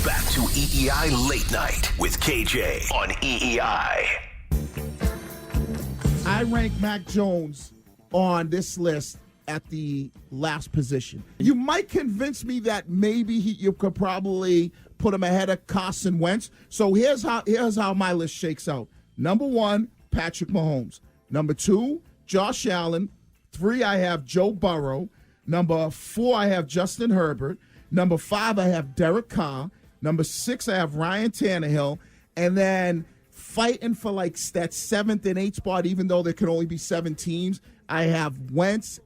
back to EEI Late Night with KJ on EEI. I rank Mac Jones on this list at the last position. You might convince me that maybe you could probably put him ahead of Carson Wentz. So here's how my list shakes out. Number 1, Patrick Mahomes. Number 2, Josh Allen. 3, I have Joe Burrow. Number 4, I have Justin Herbert. Number 5, I have Derek Carr. Number 6, I have Ryan Tannehill. And then fighting for like that 7th and 8th spot, even though there could only be 7 teams, I have Wentz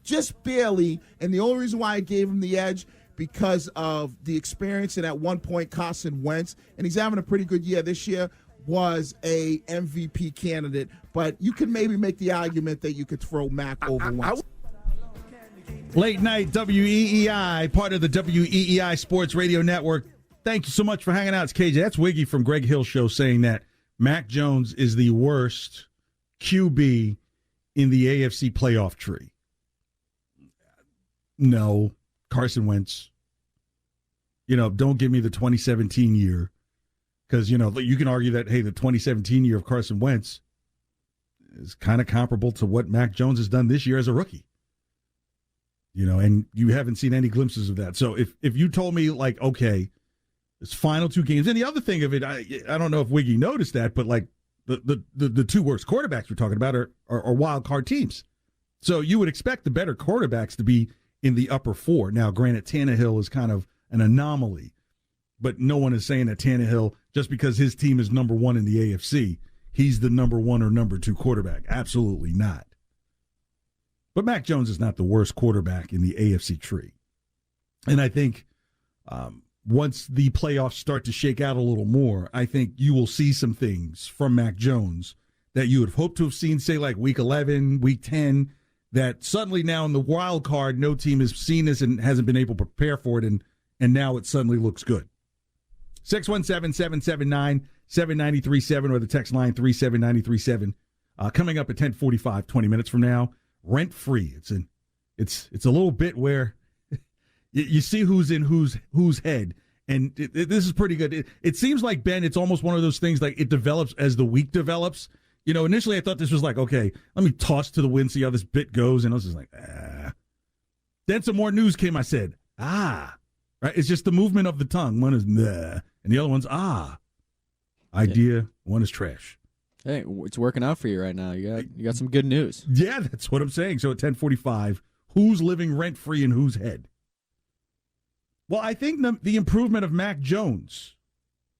just barely. And the only reason why I gave him the edge because of the experience and at one point Carson Wentz, and he's having a pretty good year this year, was a MVP candidate. But you can maybe make the argument that you could throw Mac over Wentz. Late night WEEI, part of the WEEI Sports Radio Network. Thank you so much for hanging out. It's KJ. That's Wiggy from Greg Hill Show saying that Mac Jones is the worst QB in the AFC playoff tree. No, Carson Wentz. Don't give me the 2017 year because, you can argue that, hey, the 2017 year of Carson Wentz is kind of comparable to what Mac Jones has done this year as a rookie. And you haven't seen any glimpses of that. So if you told me, like, okay, this final 2 games, and the other thing of it, I don't know if Wiggy noticed that, but, like, the 2 worst quarterbacks we're talking about are wild card teams. So you would expect the better quarterbacks to be in the upper 4. Now, granted, Tannehill is kind of an anomaly, but no one is saying that Tannehill, just because his team is number 1 in the AFC, he's the number 1 or number 2 quarterback. Absolutely not. But Mac Jones is not the worst quarterback in the AFC tree. And I think once the playoffs start to shake out a little more, I think you will see some things from Mac Jones that you would have hoped to have seen, say, like Week 11, Week 10, that suddenly now in the wild card, no team has seen this and hasn't been able to prepare for it, and now it suddenly looks good. 617-779-7937 or the text line 37937. Coming up at 10:45, 20 minutes from now, rent-free. It's a little bit where you see who's in whose head, and this is pretty good. It seems like, Ben, it's almost one of those things like it develops as the week develops. Initially I thought this was like, okay, let me toss to the wind, see how this bit goes. And I was just like, Then some more news came. I said, right? It's just the movement of the tongue. One is, and the other one's, idea. One is trash. Hey, it's working out for you right now. You got some good news. Yeah, that's what I'm saying. So at 10:45, who's living rent-free in whose head? Well, I think the improvement of Mac Jones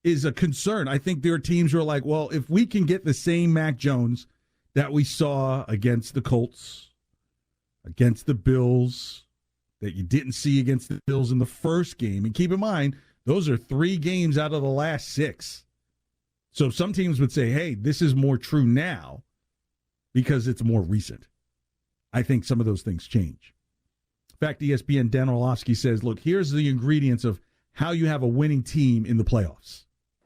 is a concern. I think there are teams who are like, well, if we can get the same Mac Jones that we saw against the Colts, against the Bills, that you didn't see against the Bills in the first game, and keep in mind, those are 3 games out of the last 6. So some teams would say, hey, this is more true now because it's more recent. I think some of those things change. In fact, ESPN Dan Orlovsky says, look, here's the ingredients of how you have a winning team in the playoffs.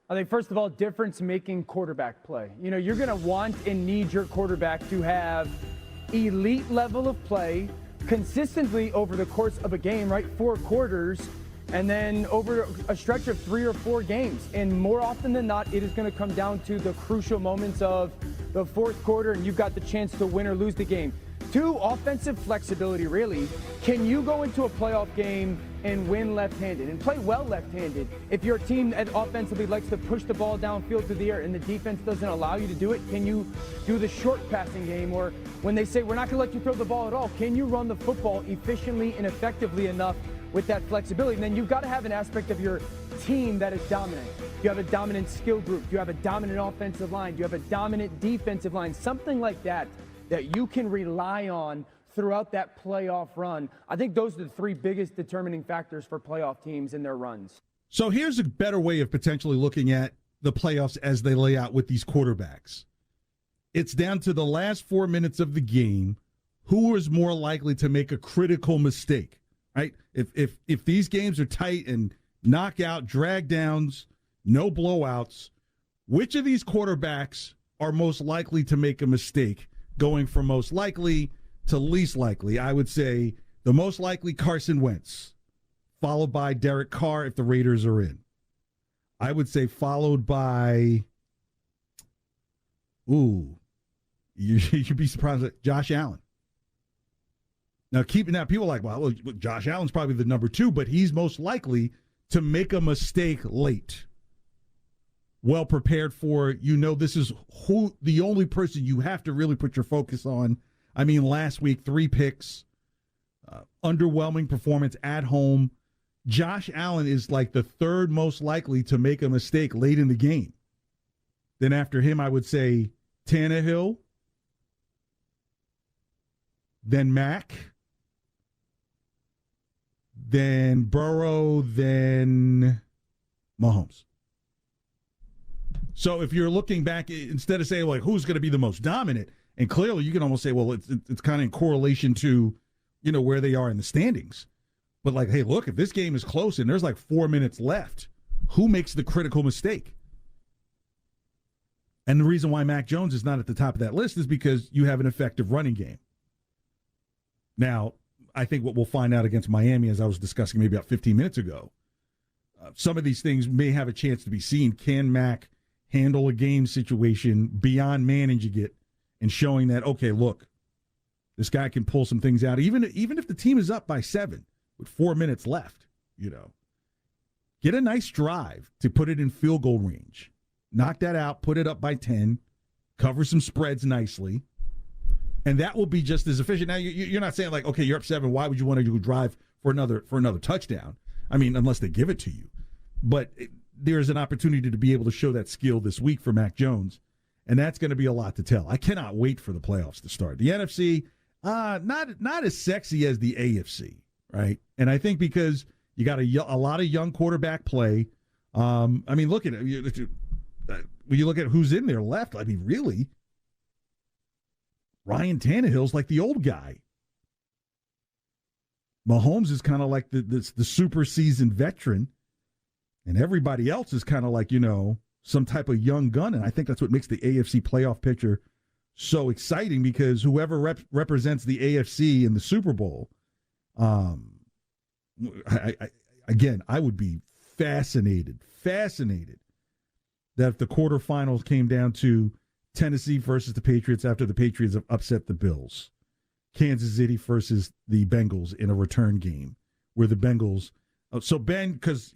I think, first of all, difference-making quarterback play. You're going to want and need your quarterback to have elite level of play consistently over the course of a game, right? 4 quarters, and then over a stretch of 3 or 4 games. And more often than not, it is going to come down to the crucial moments of the 4th quarter, and you've got the chance to win or lose the game. 2, offensive flexibility, really. Can you go into a playoff game and win left-handed and play well left-handed? If your team that offensively likes to push the ball downfield through the air and the defense doesn't allow you to do it, can you do the short passing game? Or when they say, we're not going to let you throw the ball at all, can you run the football efficiently and effectively enough with that flexibility? And then you've got to have an aspect of your team that is dominant. Do you have a dominant skill group? Do you have a dominant offensive line? Do you have a dominant defensive line? Something like that you can rely on throughout that playoff run. I think those are the 3 biggest determining factors for playoff teams in their runs. So here's a better way of potentially looking at the playoffs as they lay out with these quarterbacks. It's down to the last 4 minutes of the game. Who is more likely to make a critical mistake, right? If these games are tight and knockout, drag downs, no blowouts, which of these quarterbacks are most likely to make a mistake? Going from most likely to least likely, I would say the most likely Carson Wentz, followed by Derek Carr if the Raiders are in. I would say followed by, you'd be surprised at Josh Allen. Now, people are like, well, Josh Allen's probably the number 2, but he's most likely to make a mistake late. Well prepared for, this is the only person you have to really put your focus on. I mean, last week, 3 picks, underwhelming performance at home. Josh Allen is like the 3rd most likely to make a mistake late in the game. Then after him, I would say Tannehill, then Mac, then Burrow, then Mahomes. So if you're looking back, instead of saying, like, who's going to be the most dominant, and clearly you can almost say, well, it's kind of in correlation to, where they are in the standings. But, like, hey, look, if this game is close and there's like 4 minutes left, who makes the critical mistake? And the reason why Mac Jones is not at the top of that list is because you have an effective running game. Now, I think what we'll find out against Miami, as I was discussing maybe about 15 minutes ago, some of these things may have a chance to be seen. Can Mac handle a game situation beyond managing it and showing that, okay, look, this guy can pull some things out, even if the team is up by 7 with 4 minutes left, Get a nice drive to put it in field goal range. Knock that out, put it up by 10, cover some spreads nicely, and that will be just as efficient. Now, you're not saying, like, okay, you're up 7, why would you want to go drive for another touchdown? I mean, unless they give it to you. But there's an opportunity to be able to show that skill this week for Mac Jones, and that's going to be a lot to tell. I cannot wait for the playoffs to start. The NFC, not as sexy as the AFC, right? And I think because you got a lot of young quarterback play. I mean, look at it. When you look at who's in there left, I mean, really, Ryan Tannehill's like the old guy. Mahomes is kind of like the super seasoned veteran, and everybody else is kind of like, some type of young gun. And I think that's what makes the AFC playoff picture so exciting, because whoever represents the AFC in the Super Bowl, I would be fascinated that if the quarterfinals came down to Tennessee versus the Patriots after the Patriots have upset the Bills, Kansas City versus the Bengals in a return game where the Bengals. So, Ben, because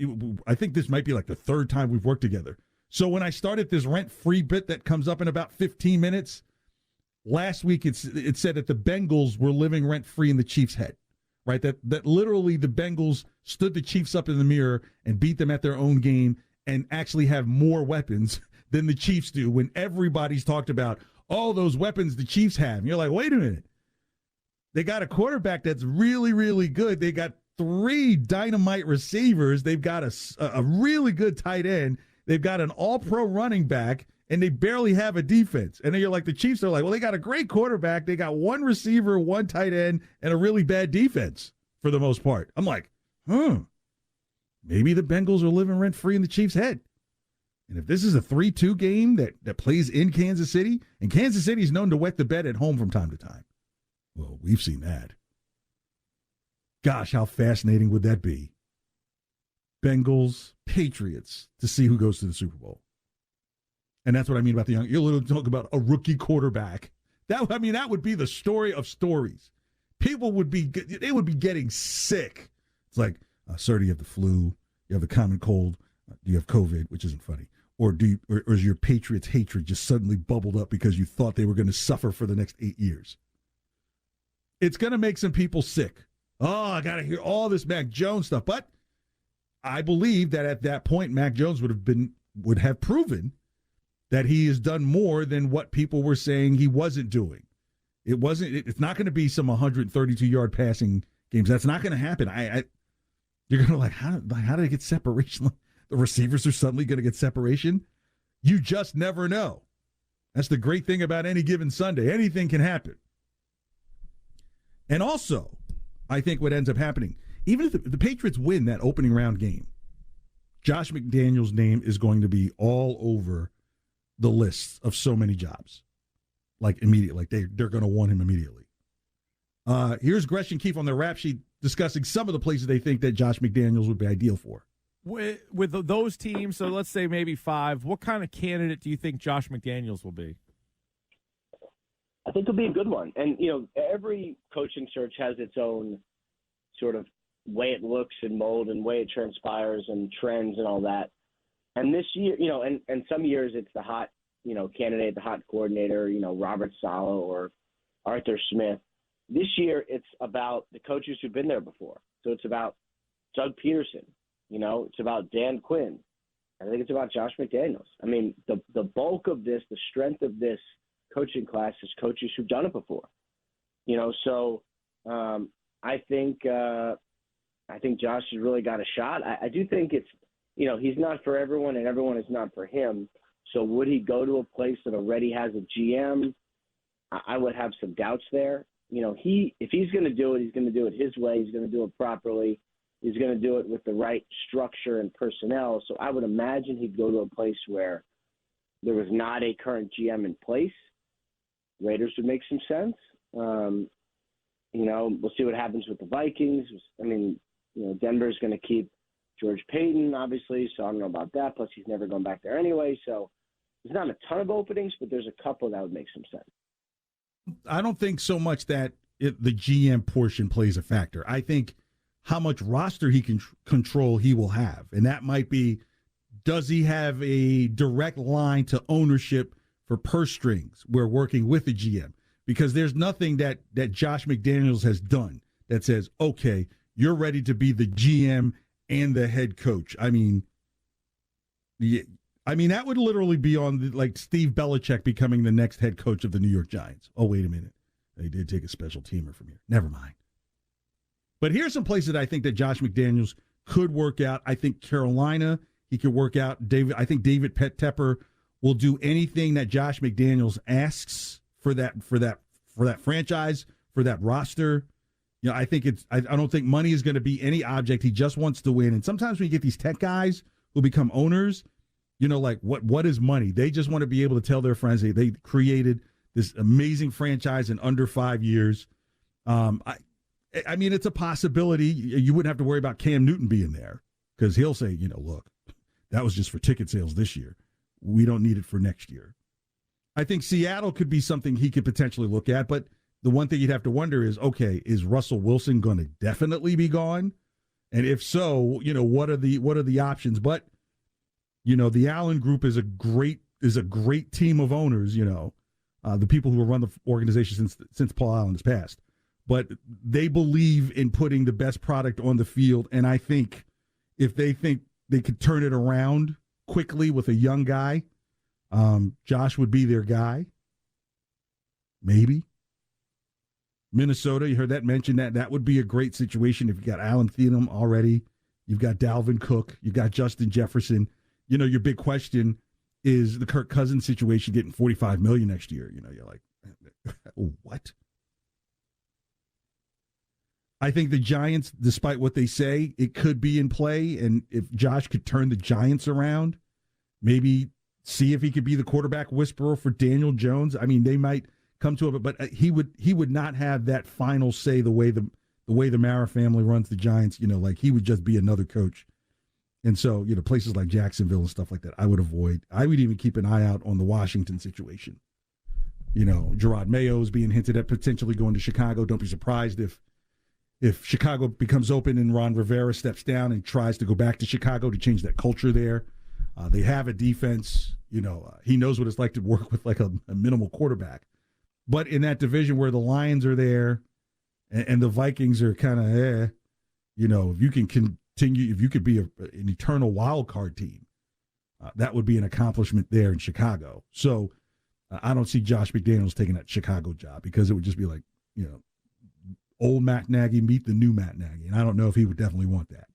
I think this might be like the 3rd time we've worked together. So when I started this rent-free bit that comes up in about 15 minutes, last week it said that the Bengals were living rent-free in the Chiefs' head, right? That literally the Bengals stood the Chiefs up in the mirror and beat them at their own game and actually have more weapons than the Chiefs do, when everybody's talked about all those weapons the Chiefs have. And you're like, wait a minute. They got a quarterback that's really, really good. They got 3 dynamite receivers. They've got a really good tight end. They've got an all-pro running back, and they barely have a defense. And then you're like, the Chiefs are like, well, they got a great quarterback. They got 1 receiver, 1 tight end, and a really bad defense for the most part. I'm like, maybe the Bengals are living rent-free in the Chiefs' head. And if this is a 3-2 game that plays in Kansas City, and Kansas City is known to wet the bed at home from time to time. Well, we've seen that. Gosh, how fascinating would that be? Bengals, Patriots, to see who goes to the Super Bowl. And that's what I mean about the young. You're literally talking about a rookie quarterback. That would be the story of stories. People would be getting sick. It's like, sir, do you have the flu? You have the common cold? Do you have COVID? Which isn't funny. Or is your Patriots hatred just suddenly bubbled up because you thought they were going to suffer for the next 8 years? It's going to make some people sick. Oh, I got to hear all this Mac Jones stuff. But I believe that at that point, Mac Jones would have proven that he has done more than what people were saying he wasn't doing. It's not going to be some 132-yard passing games. That's not going to happen. You're going to like, how did they get separation? The receivers are suddenly going to get separation? You just never know. That's the great thing about any given Sunday. Anything can happen. And also, I think what ends up happening, even if the Patriots win that opening round game, Josh McDaniels' name is going to be all over the lists of so many jobs. Like immediately. Like they're going to want him immediately. Here's Gresh and Keefe on their rap sheet discussing some of the places they think that Josh McDaniels would be ideal for. with those teams, so let's say maybe 5, what kind of candidate do you think Josh McDaniels will be? I think it'll be a good one. And, every coaching search has its own sort of way it looks and mold and way it transpires and trends and all that. And this year, and some years it's the hot, candidate, the hot coordinator, Robert Saleh or Arthur Smith. This year it's about the coaches who've been there before. So it's about Doug Peterson, it's about Dan Quinn. I think it's about Josh McDaniels. I mean, the bulk of this, the strength of this coaching class is coaches who've done it before. So I think Josh has really got a shot. I do think it's, he's not for everyone and everyone is not for him. So would he go to a place that already has a GM? I would have some doubts there. If he's going to do it, he's going to do it his way. He's going to do it properly. He's going to do it with the right structure and personnel. So I would imagine he'd go to a place where there was not a current GM in place. Raiders would make some sense. We'll see what happens with the Vikings. I mean, Denver's going to keep George Payton, obviously, so I don't know about that. Plus, he's never gone back there anyway. So there's not a ton of openings, but there's a couple that would make some sense. I don't think so much that the GM portion plays a factor. I think how much roster he can control he will have. And that might be, does he have a direct line to ownership for purse strings where working with the GM? Because there's nothing that Josh McDaniels has done that says, okay, you're ready to be the GM and the head coach. I mean, that would literally be on like Steve Belichick becoming the next head coach of the New York Giants. Oh, wait a minute. They did take a special teamer from here. Never mind. But here's some places I think that Josh McDaniels could work out. I think Carolina, he could work out. I think David Tepper will do anything that Josh McDaniels asks for that franchise, for that roster. I think I don't think money is going to be any object. He just wants to win. And sometimes when you get these tech guys who become owners, like what is money? They just want to be able to tell their friends they created this amazing franchise in under 5 years. I mean, it's a possibility. You wouldn't have to worry about Cam Newton being there because he'll say, look, that was just for ticket sales this year. We don't need it for next year. I think Seattle could be something he could potentially look at, but the one thing you'd have to wonder is, okay, is Russell Wilson going to definitely be gone? And if so, what are the options? But, the Allen Group is a great team of owners, the people who have run the organization since Paul Allen has passed. But they believe in putting the best product on the field, and I think if they think they could turn it around quickly with a young guy, Josh would be their guy. Maybe. Minnesota, you heard that mentioned that would be a great situation if you got Alan Thielen already. You've got Dalvin Cook. You've got Justin Jefferson. Your big question is the Kirk Cousins situation getting $45 million next year. You're like, what? I think the Giants, despite what they say, it could be in play. And if Josh could turn the Giants around, maybe see if he could be the quarterback whisperer for Daniel Jones. I mean, they might come to it, but he would not have that final say the way the Mara family runs the Giants. Like he would just be another coach. And so, places like Jacksonville and stuff like that, I would avoid. I would even keep an eye out on the Washington situation. Gerard Mayo is being hinted at potentially going to Chicago. Don't be surprised if Chicago becomes open and Ron Rivera steps down and tries to go back to Chicago to change that culture there. They have a defense. He knows what it's like to work with like a minimal quarterback. But in that division where the Lions are there and the Vikings are kind of, if you can continue, if you could be an eternal wild card team, that would be an accomplishment there in Chicago. So I don't see Josh McDaniels taking that Chicago job because it would just be like, old Matt Nagy meet the new Matt Nagy. And I don't know if he would definitely want that.